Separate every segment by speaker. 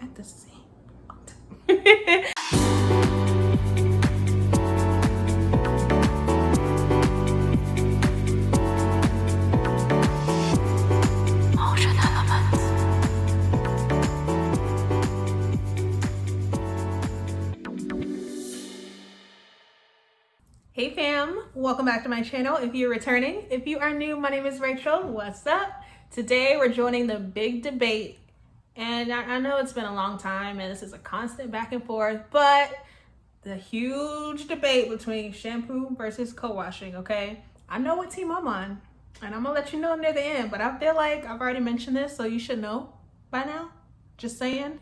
Speaker 1: at the same time. Hey fam, welcome back to my channel. If you're returning, if you are new, my name is Racheal. What's up? Today we're joining the big debate, and I know it's been a long time and this is a constant back and forth, but the huge debate between shampoo versus co-washing, okay? I know what team I'm on, and I'm gonna let you know near the end, but I feel like I've already mentioned this, so you should know by now. Just saying.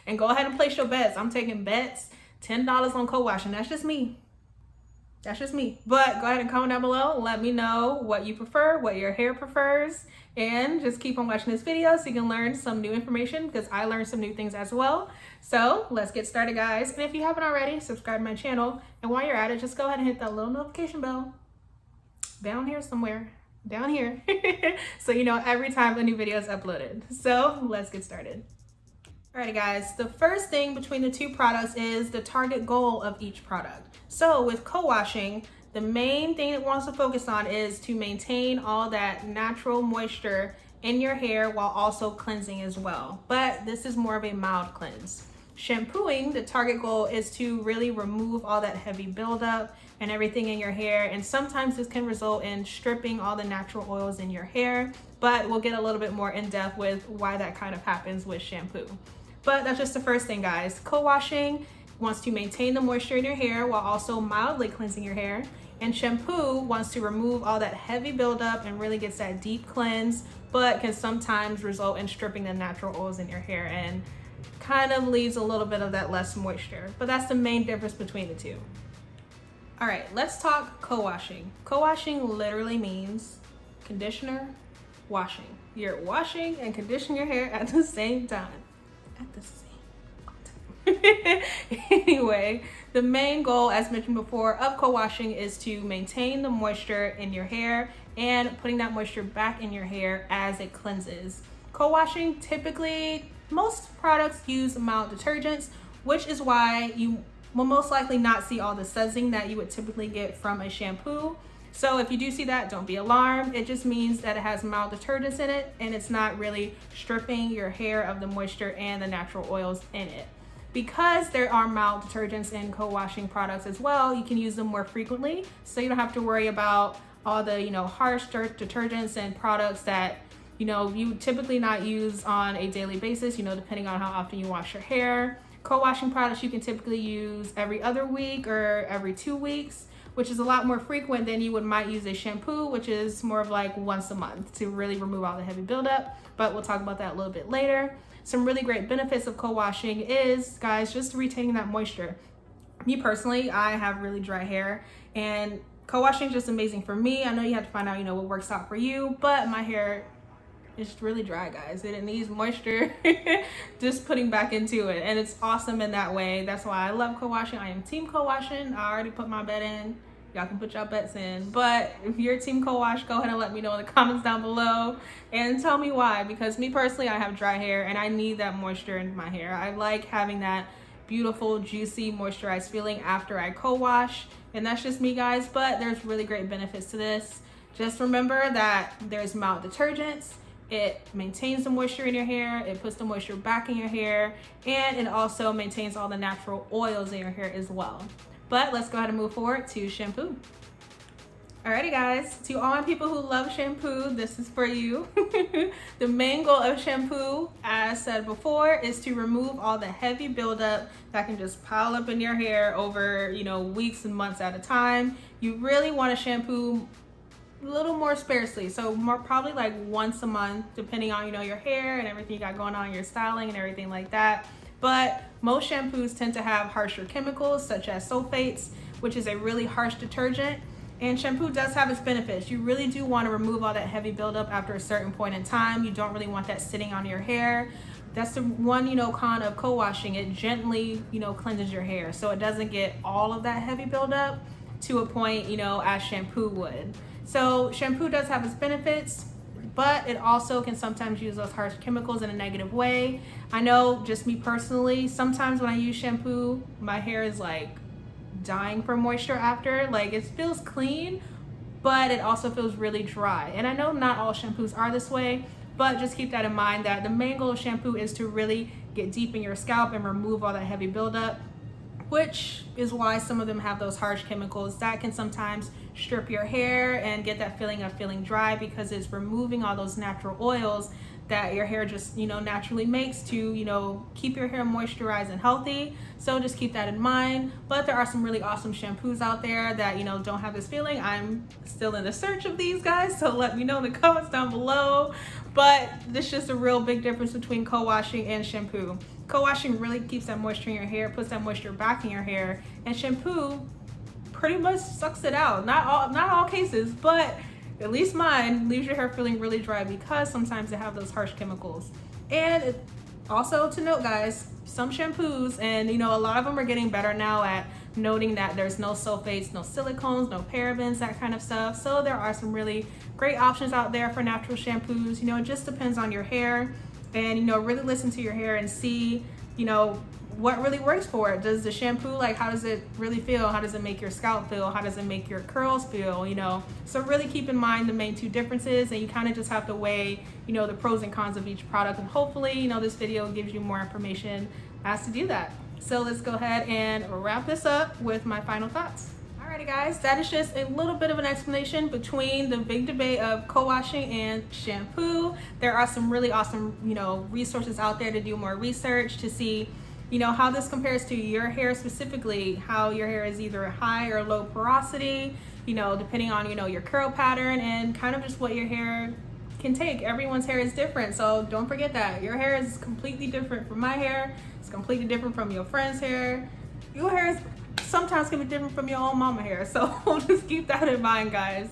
Speaker 1: And go ahead and place your bets. I'm taking bets, $10 on co-washing. That's just me. That's just me. But go ahead and comment down below. Let me know what you prefer, what your hair prefers, and just keep on watching this video so you can learn some new information, because I learned some new things as well. So let's get started, guys. And if you haven't already, subscribe to my channel. And while you're at it, just go ahead and hit that little notification bell down here somewhere, down here, so you know every time a new video is uploaded. So let's get started. Alrighty guys, the first thing between the two products is the target goal of each product. So with co-washing, the main thing it wants to focus on is to maintain all that natural moisture in your hair while also cleansing as well. But this is more of a mild cleanse. Shampooing, the target goal is to really remove all that heavy buildup and everything in your hair. And sometimes this can result in stripping all the natural oils in your hair, but we'll get a little bit more in depth with why that kind of happens with shampoo. But that's just the first thing, guys. Co-washing wants to maintain the moisture in your hair while also mildly cleansing your hair. And shampoo wants to remove all that heavy buildup and really gets that deep cleanse, but can sometimes result in stripping the natural oils in your hair and kind of leaves a little bit of that less moisture. But that's the main difference between the two. All right, let's talk co-washing. Co-washing literally means conditioner, washing. You're washing and conditioning your hair at the same time. At the same time. Anyway, the main goal, as mentioned before, of co-washing is to maintain the moisture in your hair and putting that moisture back in your hair as it cleanses. Co-washing, typically, most products use mild detergents, which is why you will most likely not see all the sudsing that you would typically get from a shampoo. So if you do see that, don't be alarmed. It just means that it has mild detergents in it and it's not really stripping your hair of the moisture and the natural oils in it. Because there are mild detergents in co-washing products as well, you can use them more frequently. So you don't have to worry about all the, harsh detergents and products that, you typically not use on a daily basis, depending on how often you wash your hair. Co-washing products you can typically use every other week or every 2 weeks, which is a lot more frequent than you might use a shampoo, which is more of like once a month to really remove all the heavy buildup. But we'll talk about that a little bit later. Some really great benefits of co-washing is, guys, just retaining that moisture. Me personally, I have really dry hair, and co-washing is just amazing for me. I know you have to find out, what works out for you, but my hair is really dry, guys, and it needs moisture just putting back into it, and it's awesome in that way. That's why I love co-washing. I am team co-washing. I already put my bet in. Y'all can put y'all bets in, but if you're team co-wash, go ahead and let me know in the comments down below and tell me why, because me personally, I have dry hair and I need that moisture in my hair. I like having that beautiful, juicy, moisturized feeling after I co-wash, and that's just me, guys, but there's really great benefits to this. Just remember that there's mild detergents. It maintains the moisture in your hair, it puts the moisture back in your hair, and it also maintains all the natural oils in your hair as well. But let's go ahead and move forward to shampoo. Alrighty guys, to all my people who love shampoo, this is for you. The main goal of shampoo, as said before, is to remove all the heavy buildup that can just pile up in your hair over, weeks and months at a time. You really want to shampoo a little more sparsely, so probably like once a month, depending on your hair and everything you got going on, your styling and everything like that. But most shampoos tend to have harsher chemicals such as sulfates, which is a really harsh detergent, and shampoo does have its benefits. You really do want to remove all that heavy buildup after a certain point in time. You don't really want that sitting on your hair. That's the one, con of co-washing. It gently, cleanses your hair, so it doesn't get all of that heavy buildup to a point, as shampoo would. So shampoo does have its benefits. but it also can sometimes use those harsh chemicals in a negative way. I know, just me personally, sometimes when I use shampoo, my hair is like dying for moisture after. Like, it feels clean, but it also feels really dry. And I know not all shampoos are this way, but just keep that in mind, that the main goal of shampoo is to really get deep in your scalp and remove all that heavy buildup, which is why some of them have those harsh chemicals that can sometimes strip your hair and get that feeling of feeling dry, because it's removing all those natural oils that your hair just, naturally makes to, keep your hair moisturized and healthy. So just keep that in mind. But there are some really awesome shampoos out there that, don't have this feeling. I'm still in the search of these guys, so let me know in the comments down below. But there's just a real big difference between co-washing and shampoo. Co-washing really keeps that moisture in your hair, puts that moisture back in your hair, and shampoo pretty much sucks it out. Not all cases, but at least mine leaves your hair feeling really dry, because sometimes they have those harsh chemicals. And also to note, guys, some shampoos, and a lot of them are getting better now at noting that there's no sulfates, no silicones, no parabens, that kind of stuff. So there are some really great options out there for natural shampoos. It just depends on your hair, and really listen to your hair and see what really works for it. Does the shampoo, like, how does it really feel? How does it make your scalp feel? How does it make your curls feel? So really keep in mind the main two differences, and you kind of just have to weigh the pros and cons of each product, and hopefully this video gives you more information as to do that. So let's go ahead and wrap this up with my final thoughts. Alrighty guys, that is just a little bit of an explanation between the big debate of co-washing and shampoo. There are some really awesome resources out there to do more research, to see how this compares to your hair specifically, how your hair is either high or low porosity, depending on your curl pattern, and kind of just what your hair can take. Everyone's hair is different, so don't forget that your hair is completely different from my hair. It's completely different from your friend's hair. Your hair is sometimes can be different from your own mama hair, so just keep that in mind, guys.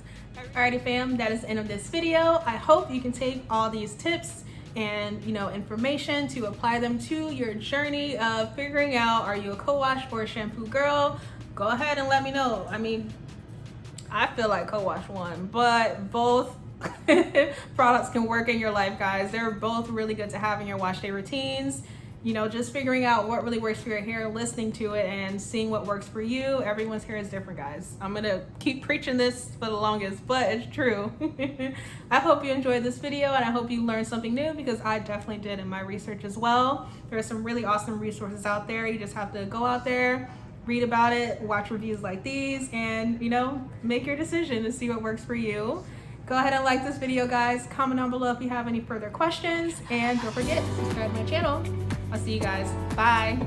Speaker 1: Alrighty fam, that is the end of this video. I hope you can take all these tips and information to apply them to your journey of figuring out, are you a co-wash or a shampoo girl? Go ahead and let me know. I mean, I feel like co-wash won, but both products can work in your life, guys. They're both really good to have in your wash day routines. Just figuring out what really works for your hair, listening to it, and seeing what works for you. Everyone's hair is different, guys. I'm gonna keep preaching this for the longest, but it's true. I hope you enjoyed this video, and I hope you learned something new, because I definitely did in my research as well. There are some really awesome resources out there. You just have to go out there, read about it, watch reviews like these, and make your decision to see what works for you. Go ahead and like this video, guys. Comment down below if you have any further questions, and don't forget to subscribe to my channel. I'll see you guys. Bye.